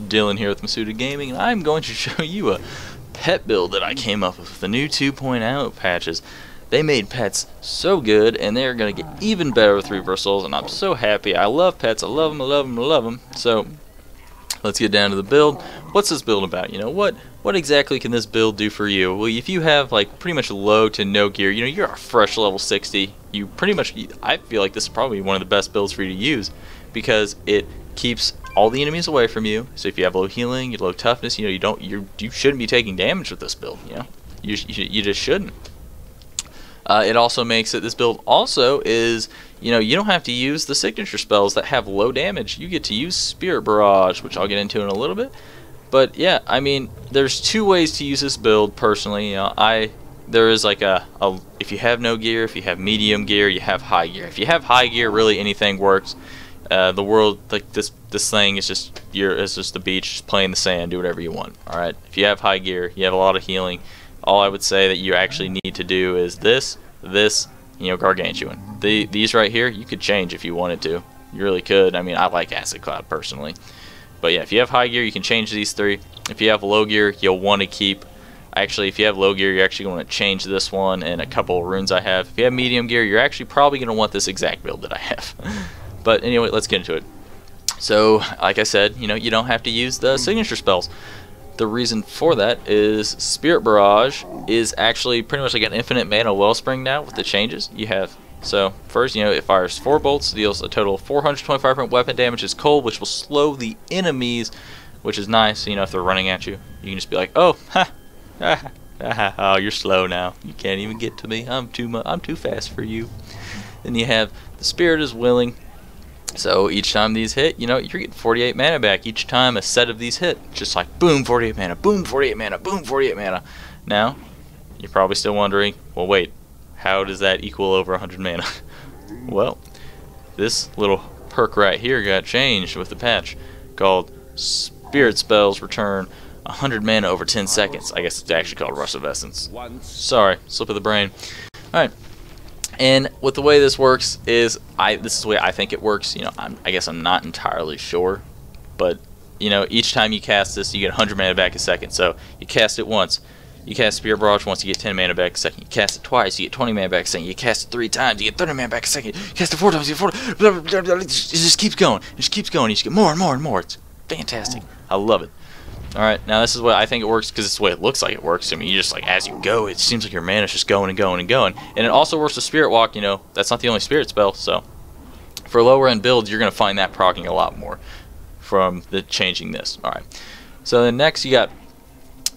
Dylan here with Masuda Gaming, and I'm going to show you a pet build that I came up with the new 2.0 patches. They made pets so good, and they're going to get even better with reversals, and I'm so happy. I love pets. I love them, I love them, I love them. So, let's get down to the build. What's this build about? You know, what exactly can this build do for you? Well, if you have, like, pretty much low to no gear, you know, you're a fresh level 60, you pretty much, I feel like this is probably one of the best builds for you to use, because it keeps all the enemies away from you. So if you have low healing, low toughness, you know, you shouldn't be taking damage with this build. You know, you just shouldn't. It also makes it, this build also is, you know, you don't have to use the signature spells that have low damage. You get to use Spirit Barrage, which I'll get into in a little bit. But yeah, I mean, there's two ways to use this build personally. You know, there is like if you have no gear, if you have medium gear, you have high gear. If you have high gear, really anything works. The world, like this thing is just the beach, just play in the sand, do whatever you want. All right. If you have high gear, you have a lot of healing. All I would say that you actually need to do is this, you know, gargantuan. These right here, you could change if you wanted to. You really could. I mean, I like Acid Cloud personally. But yeah, if you have high gear, you can change these three. If you have low gear, you'll want to keep. Actually, if you have low gear, you're actually going to change this one and a couple of runes I have. If you have medium gear, you're actually probably going to want this exact build that I have. But anyway, let's get into it. So, like I said, you know, you don't have to use the signature spells. The reason for that is Spirit Barrage is actually pretty much like an infinite mana wellspring now with the changes you have. So, first, you know, it fires 4 bolts, deals a total of 425% weapon damage, is cold, which will slow the enemies, which is nice. You know, if they're running at you, you can just be like, oh, oh, you're slow now. You can't even get to me. I'm too fast for you. Then you have the Spirit is willing. So each time these hit, you know, you're getting 48 mana back each time a set of these hit. Just like boom, 48 mana, boom, 48 mana, boom, 48 mana. Now, you're probably still wondering, well, wait, how does that equal over 100 mana? Well, this little perk right here got changed with the patch called Spirit Spells Return 100 mana over 10 seconds. I guess it's actually called RoS of Essence. Sorry, slip of the brain. Alright. And with the way this works is, this is the way I think it works. You know, I guess I'm not entirely sure, but you know, each time you cast this, you get 100 mana back a second. So you cast it once, you cast Spirit Barrage once, you get 10 mana back a second. You cast it twice, you get 20 mana back a second. You cast it 3 times, you get 30 mana back a second. You cast it 4 times, you get 40. Blah, blah, blah, blah. It just keeps going. It just keeps going. You just get more and more and more. It's fantastic. I love it. Alright, now this is what I think it works, because it's the way it looks like it works. I mean, you just, like, as you go, it seems like your mana is just going and going and going. And it also works with Spirit Walk. You know, that's not the only spirit spell, so for lower end builds, you're going to find that proccing a lot more from the changing this. Alright, so then next you got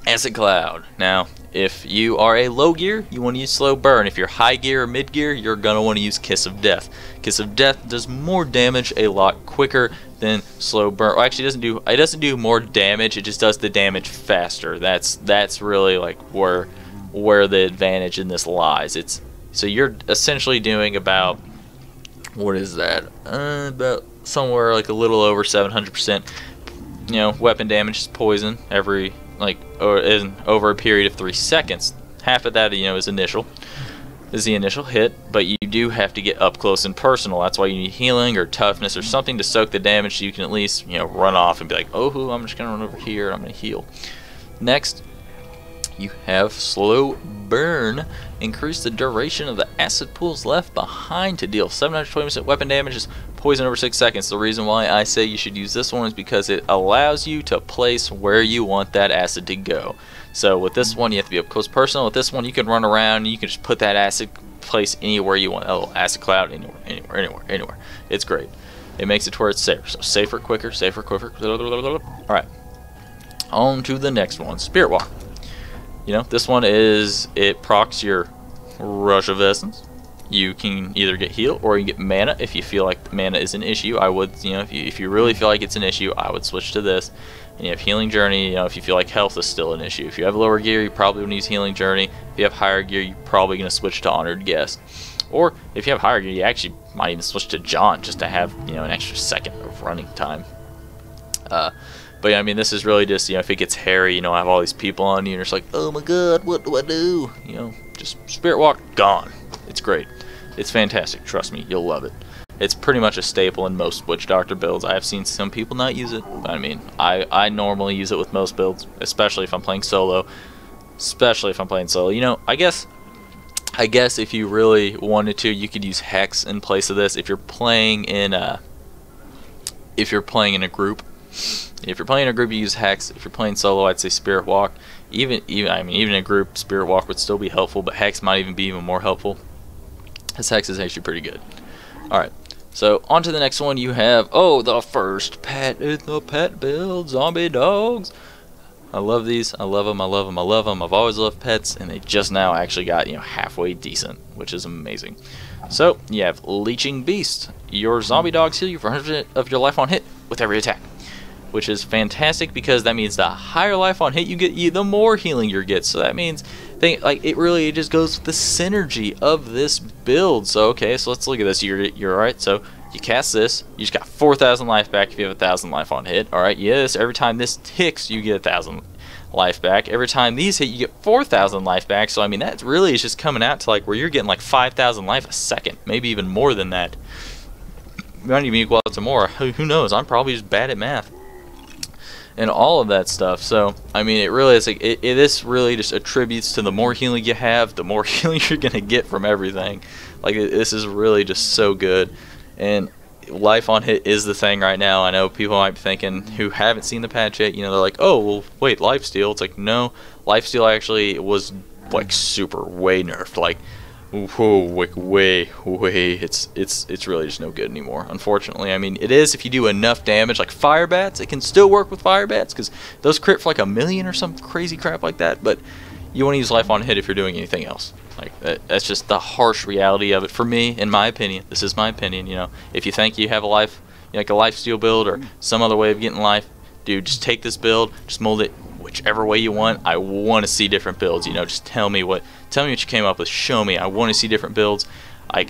Acid Cloud. Now, if you are a low gear, you want to use Slow Burn. If you're high gear or mid gear, you're going to want to use Kiss of Death. Kiss of Death does more damage a lot quicker than Slow Burn. Well, actually, it doesn't do more damage. It just does the damage faster. That's really like where the advantage in this lies. So you're essentially doing about, what is that? About somewhere like a little over 700%. You know, weapon damage is poison every over a period of 3 seconds. Half of that, you know, is the initial hit, but you do have to get up close and personal. That's why you need healing or toughness or something to soak the damage, so you can at least, you know, run off and be like, oh, I'm just gonna run over here, I'm gonna heal. Next, you have Slow Burn. Increase the duration of the acid pools left behind to deal 720% weapon damage, is poison over 6 seconds. The reason why I say you should use this one is because it allows you to place where you want that acid to go. So with this one, you have to be up close personal. With this one, you can run around and you can just put that acid place anywhere you want. Oh, Acid Cloud, anywhere. It's great. It makes it to where it's safer. So safer, quicker, safer, quicker. Alright. On to the next one, Spirit Walk. You know, this one is, it procs your Rush of Essence. You can either get heal or you get mana if you feel like mana is an issue. I would, you know, if you really feel like it's an issue, I would switch to this. And you have Healing Journey, you know, if you feel like health is still an issue. If you have lower gear, you probably want to use Healing Journey. If you have higher gear, you're probably going to switch to Honored Guest. Or if you have higher gear, you actually might even switch to John just to have, you know, an extra second of running time. But yeah, I mean, this is really just, you know, if it gets hairy, you know, I have all these people on you, and it's like, oh my god, what do I do? You know, just Spirit Walk, gone. It's great. It's fantastic. Trust me, you'll love it. It's pretty much a staple in most Witch Doctor builds. I have seen some people not use it, but I mean, I normally use it with most builds, especially if I'm playing solo. You know, I guess if you really wanted to, you could use Hex in place of this. If you're playing in a group, you use Hex. If you're playing solo, I'd say Spirit Walk. Even in a group, Spirit Walk would still be helpful, but Hex might even be even more helpful. This Hex is actually pretty good. All right. So, on to the next one, you have, the first pet in the pet build, zombie dogs. I love these. I love them. I've always loved pets, and they just now actually got, halfway decent, which is amazing. So, you have Leeching Beast. Your zombie dogs heal you for 100% of your life on hit with every attack, which is fantastic because that means the higher life on hit you get, the more healing you get. So that means, it just goes with the synergy of this build. So okay, so let's look at this. You're alright. So you cast this, you just got 4,000 life back if you have 1,000 life on hit. Alright, yes. Every time this ticks, you get 1,000 life back. Every time these hit, you get 4,000 life back. So I mean, that really is just coming out to like where you're getting like 5,000 life a second, maybe even more than that. It might even equal out to more. Who knows? I'm probably just bad at math and all of that stuff. So I mean, it really is like this really just attributes to the more healing you have, the more healing you're gonna get from everything. Like this is really just so good, and life on hit is the thing right now. I know people might be thinking who haven't seen the patch yet, they're like, oh well, wait, lifesteal. It's like, no, lifesteal actually was like super way nerfed, like whoa, like way, it's really just no good anymore, unfortunately. I mean, it is if you do enough damage. Like fire bats, it can still work with fire bats because those crit for like 1,000,000 or some crazy crap like that, but you want to use life on hit if you're doing anything else. Like that's just the harsh reality of it for me, in my opinion. This is my opinion. If you think you have a life, like a lifesteal build or some other way of getting life, dude, just take this build, just mold it whichever way you want. I want to see different builds. Just tell me what you came up with. Show me. I want to see different builds. I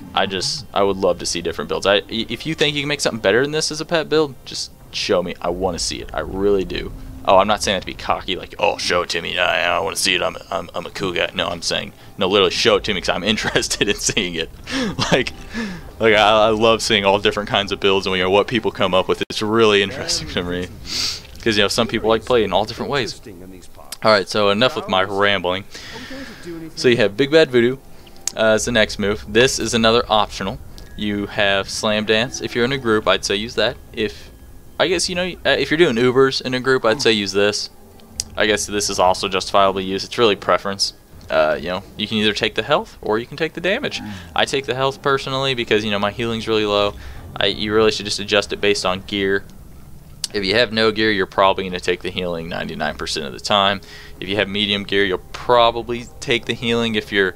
would love to see different builds. If you think you can make something better than this as a pet build, just show me. I want to see it. I really do. Oh, I'm not saying that to be cocky, like, oh, show it to me. I want to see it. I'm a cool guy. No, I'm saying, no, literally show it to me because I'm interested in seeing it. like I love seeing all different kinds of builds and what people come up with. It's really interesting to me because some people like play in all different ways. All right, so enough with my rambling. So you have Big Bad Voodoo as the next move. This is another optional. You have Slam Dance. If you're in a group, I'd say use that. I guess, if you're doing Ubers in a group, I'd say use this. I guess this is also justifiably used. It's really preference. You can either take the health or you can take the damage. I take the health personally because, my healing's really low. You really should just adjust it based on gear. If you have no gear, you're probably going to take the healing 99% of the time. If you have medium gear, you'll probably take the healing if you're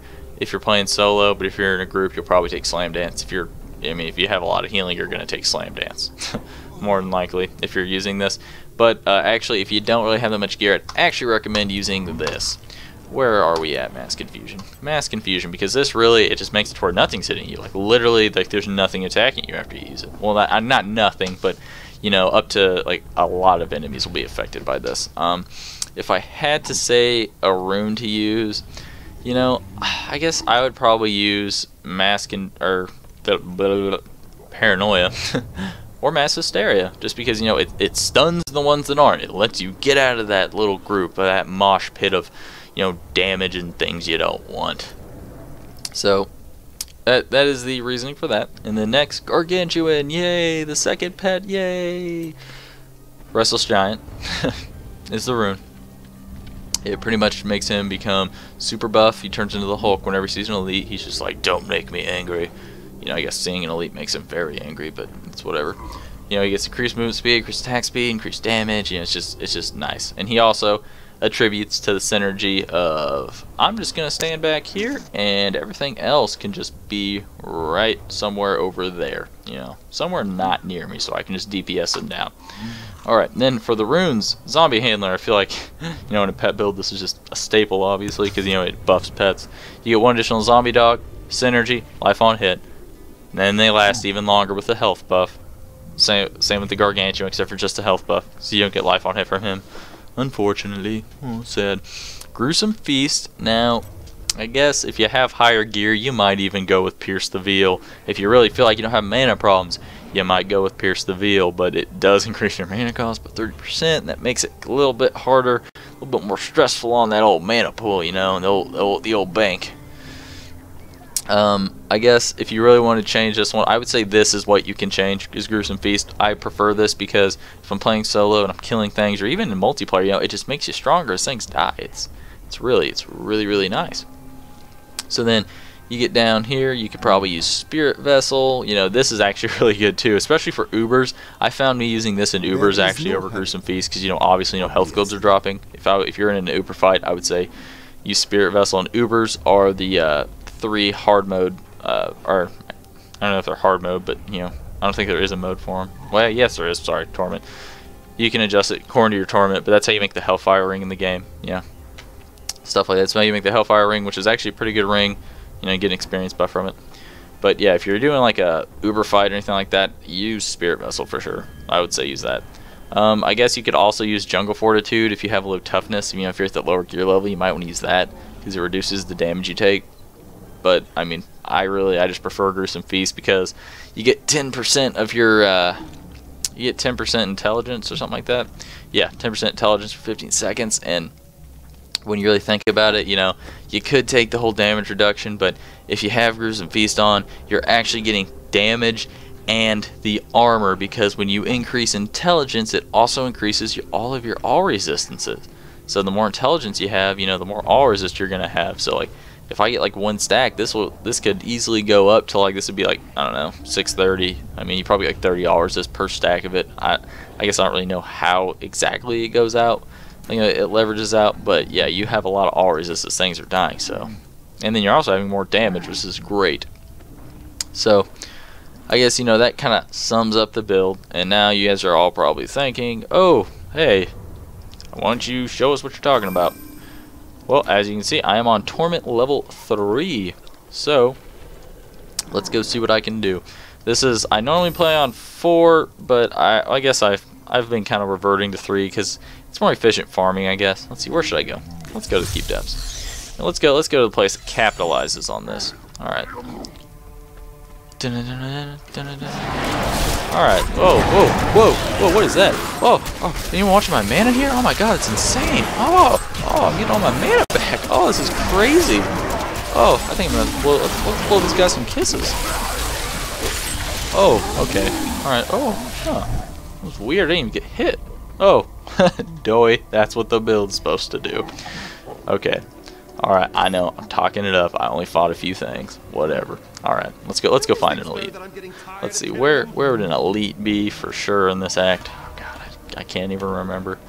playing solo, but if you're in a group, you'll probably take Slam Dance. If you have a lot of healing, you're going to take Slam Dance. More than likely if you're using this. But actually, if you don't really have that much gear, I'd actually recommend using this. Where are we at? Mass Confusion. Mass Confusion, because this really, it just makes it to where nothing's hitting you. Like literally, like there's nothing attacking you after you use it. Well, not nothing, but up to like a lot of enemies will be affected by this. If I had to say a rune to use, I guess I would probably use Paranoia. Or Mass Hysteria, just because it stuns the ones that aren't. It lets you get out of that little group, of that mosh pit of damage and things you don't want. So that is the reasoning for that. And the next, Gargantuan, yay! The second pet, yay! Restless Giant is the rune. It pretty much makes him become super buff. He turns into the Hulk whenever he sees an elite. He's just like, don't make me angry. I guess seeing an elite makes him very angry, but it's whatever. He gets increased movement speed, increased attack speed, increased damage. It's just nice. And he also attributes to the synergy of, I'm just gonna stand back here, and everything else can just be right somewhere over there. Somewhere not near me, so I can just DPS them down. All right, and then for the runes, Zombie Handler. I feel like, in a pet build, this is just a staple, obviously, because it buffs pets. You get one additional zombie dog, synergy, life on hit. Then they last even longer with the health buff. Same with the Gargantuan, except for just a health buff, so you don't get life on hit from him. Unfortunately, sad. Gruesome Feast. Now, I guess if you have higher gear, you might even go with Pierce the Veil. If you really feel like you don't have mana problems, you might go with Pierce the Veil, but it does increase your mana cost by 30%, and that makes it a little bit harder, a little bit more stressful on that old mana pool, you know, and the old bank. I guess if you really want to change this one, I would say this is what you can change, is Gruesome Feast. I prefer this because if I'm playing solo and I'm killing things, or even in multiplayer, you know, it just makes you stronger as things die. It's really nice. So then you get down here, you could probably use Spirit Vessel. You know, this is actually really good too, especially for Ubers. I found me using this in Ubers actually over Gruesome Feast because, you know, obviously, you know, health globes are dropping. If you're in an Uber fight, I would say use Spirit Vessel, and Ubers are the 3 hard mode, or I don't know if they're hard mode, but, you know, I don't think there is a mode for them. Well, yes there is, sorry, Torment. You can adjust it according to your Torment, but that's how you make the Hellfire Ring in the game, yeah. Stuff like that. That's how you make the Hellfire Ring, which is actually a pretty good ring. You know, you get an experience buff from it. But yeah, if you're doing like a Uber fight or anything like that, use Spirit Vessel for sure. I would say use that. I guess you could also use Jungle Fortitude if you have low toughness. You know, if you're at the lower gear level, you might want to use that because it reduces the damage you take. But I mean, I just prefer Gruesome Feast because you get 10% of your you get 10% intelligence or something like that. Yeah, 10% intelligence for 15 seconds, and when you really think about it, you know, you could take the whole damage reduction, but if you have Gruesome Feast on, you're actually getting damage and the armor, because when you increase intelligence, it also increases all of your all resistances. So the more intelligence you have, you know, the more all resist you're gonna have. So like, if I get like 1 stack, this could easily go up to like, this would be like, I don't know, 630. I mean, you probably get like 30 all resist per stack of it. I guess I don't really know how exactly it goes out. You know, it leverages out, but yeah, you have a lot of all resist as things are dying. So, and then you're also having more damage, which is great. So I guess, you know, that kind of sums up the build. And now you guys are all probably thinking, oh, hey, why don't you show us what you're talking about? Well, as you can see, I am on Torment level 3. So let's go see what I can do. This is, I normally play on 4, but I guess I've been kind of reverting to 3 because it's more efficient farming, I guess. Let's see, where should I go? Let's go to the Keep Depths. And let's go to the place that capitalizes on this. Alright. Alright. Whoa, what is that? Oh, anyone watching my mana here? Oh my god, it's insane. Oh, I'm getting all my mana back. Oh, this is crazy. Oh, I think I'm gonna let's blow this guy some kisses. Oh, okay. Alright. Oh, huh. That was weird. I didn't even get hit. Oh, doy. That's what the build's supposed to do. Okay. Alright, I know. I'm talking it up. I only fought a few things. Whatever. Alright, let's go find an elite. Let's see, where would an elite be for sure in this act? Oh god, I can't even remember.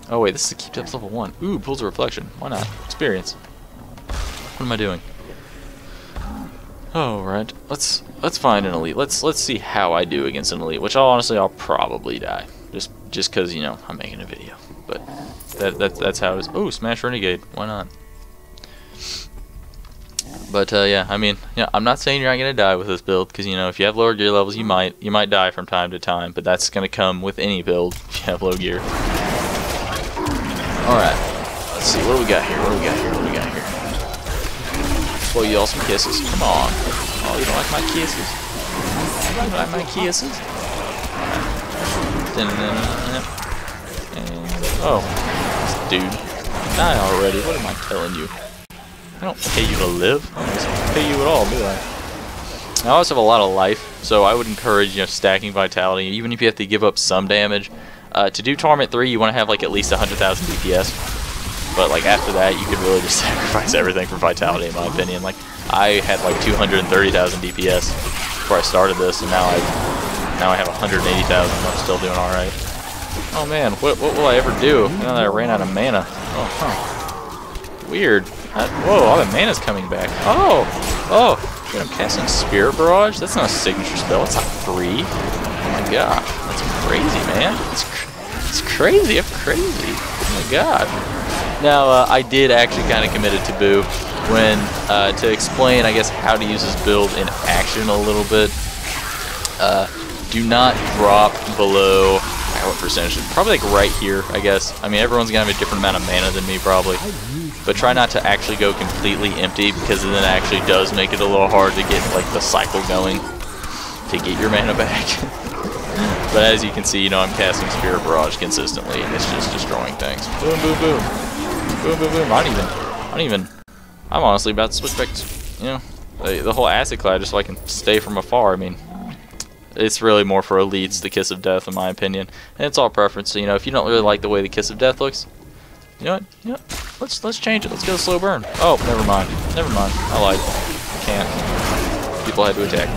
Oh wait, this is the Keep Depths level 1. Ooh, pulls a reflection. Why not? Experience. What am I doing? Alright, let's find an elite. Let's see how I do against an elite, which I'll probably die. Just cause, you know, I'm making a video. But that's how it is. Oh, Smash Renegade. Why not? But yeah, I mean, you know, I'm not saying you're not gonna die with this build, because, you know, if you have lower gear levels, you might die from time to time. But that's gonna come with any build if you have low gear. All right, let's see, what do we got here? Blow you all some kisses. Come on. Oh, you don't like my kisses? You don't like my kisses? All right. Oh, this dude, die already. What am I telling you? I don't pay you to live. I don't pay you at all, do I? I also have a lot of life, so I would encourage, you know, stacking vitality, even if you have to give up some damage. To do Torment 3, you want to have like at least 100,000 DPS. But like after that, you could really just sacrifice everything for vitality, in my opinion. Like I had like 230,000 DPS before I started this, and now I have 180,000. I'm still doing all right. Oh man, what will I ever do now that I ran out of mana? Oh, huh. Weird. Whoa, all the mana's coming back. Oh, dude, I'm casting Spirit Barrage? That's not a signature spell, it's not free. Oh my god, that's crazy, man. It's crazy, I'm crazy. Oh my god. Now, I did actually kind of commit a taboo when, to explain, I guess, how to use this build in action a little bit. Do not drop below, what percentage? Probably like right here, I guess. I mean, everyone's gonna have a different amount of mana than me, probably. but try not to actually go completely empty, because then it actually does make it a little hard to get like the cycle going to get your mana back. But as you can see, you know, I'm casting Spirit Barrage consistently, and it's just destroying things. Boom, boom, boom, boom, boom, boom. I'm honestly about to switch back to, you know, the whole Acid Cloud just so I can stay from afar. I mean, it's really more for elites, the Kiss of Death, in my opinion, and it's all preference. So, you know, if you don't really like the way the Kiss of Death looks, you know what? You know, let's change it. Let's go slow burn. Oh, never mind. Never mind. I lied. Can't. People had to attack.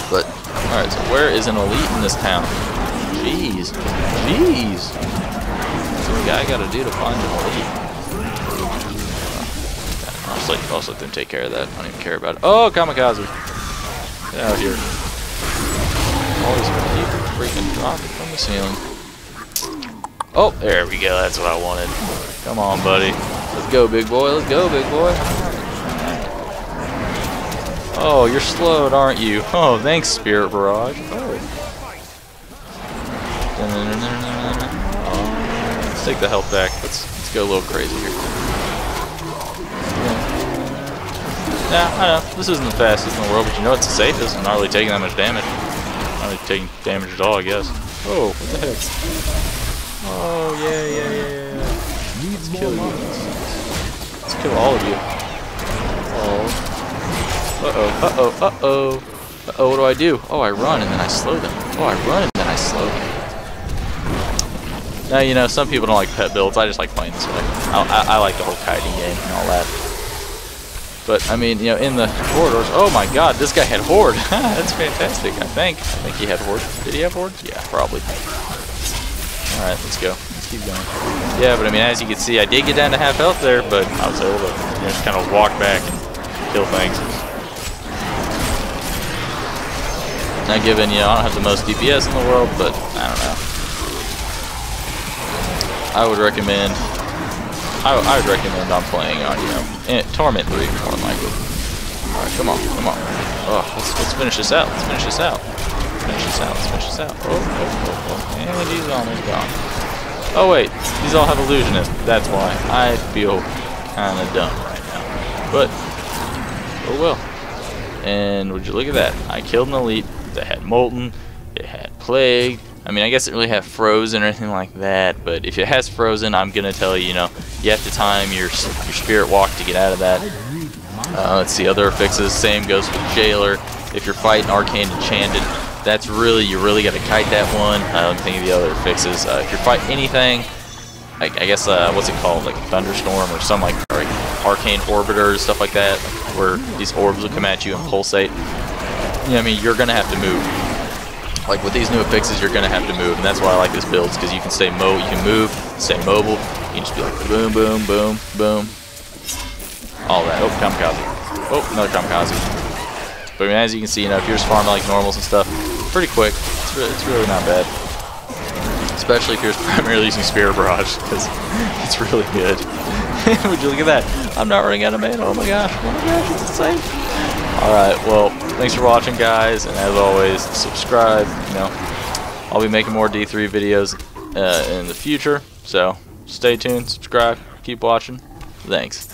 But alright, so where is an elite in this town? Jeez. Jeez. That's what I gotta do to find an elite. I'll let them take care of that. I don't even care about it. Oh, Kamikaze. Get out of here. Always keep freaking dropping from the ceiling. Oh, there we go. That's what I wanted. Come on, buddy. Let's go, big boy. Let's go, big boy. Oh, you're slowed, aren't you? Oh, thanks, Spirit Barrage. Oh. Let's take the health back. Let's go a little crazy here. Yeah, I know. This isn't the fastest in the world, but you know it's the safest. I'm not really taking that much damage. Not really taking damage at all, I guess. Oh, what the heck? Oh, yeah. Let's kill you. Let's kill all of you. Oh. Uh-oh, what do I do? Oh, I run and then I slow them. Oh, I run and then I slow them. Now, you know, some people don't like pet builds. I just like playing this way. I like the whole kiting game and all that. But, I mean, you know, in the corridors... Oh, my God, this guy had Horde. That's fantastic, I think. I think he had Horde. Did he have Horde? Yeah, probably. Alright, let's go. Let's keep going. Yeah, but, I mean, as you can see, I did get down to half health there, but I was able to, you know, just kind of walk back and kill things. Not given, you know, I don't have the most DPS in the world, but I don't know. I would recommend I'm playing on, you know, Torment 3 more than likely. Alright, come on. Oh, let's finish this out. Let's finish this out. Oh. And he's almost gone. Oh wait, these all have Illusionist. That's why. I feel kinda dumb right now. But oh well. And would you look at that? I killed an elite that had Molten, it had Plague. I mean, I guess it really had Frozen or anything like that, but if it has Frozen, I'm gonna tell you, you know, you have to time your Spirit Walk to get out of that. Let's see, other fixes, same goes with Jailer. If you're fighting Arcane Enchanted, that's really, you really gotta kite that one. I don't think of the other fixes. If you're fighting anything, I guess, what's it called, like Thunderstorm or something like Arcane Orbiter, stuff like that, where these orbs will come at you and pulsate. You know, I mean, you're gonna have to move. Like with these new fixes, you're gonna have to move, and that's why I like this build, because you can stay you can move, stay mobile. You can just be like boom, boom, boom, boom, all that. Oh, Kamikaze. Oh, another Kamikaze. But I mean, as you can see, you know, if you're just farming like normals and stuff, pretty quick. It's really not bad. Especially if you're primarily using Spirit Barrage, because it's really good. Would you look at that? I'm not running out of mana. Oh my gosh, it's insane. Alright, well, thanks for watching, guys, and as always, subscribe. You know, I'll be making more D3 videos in the future, so stay tuned, subscribe, keep watching. Thanks.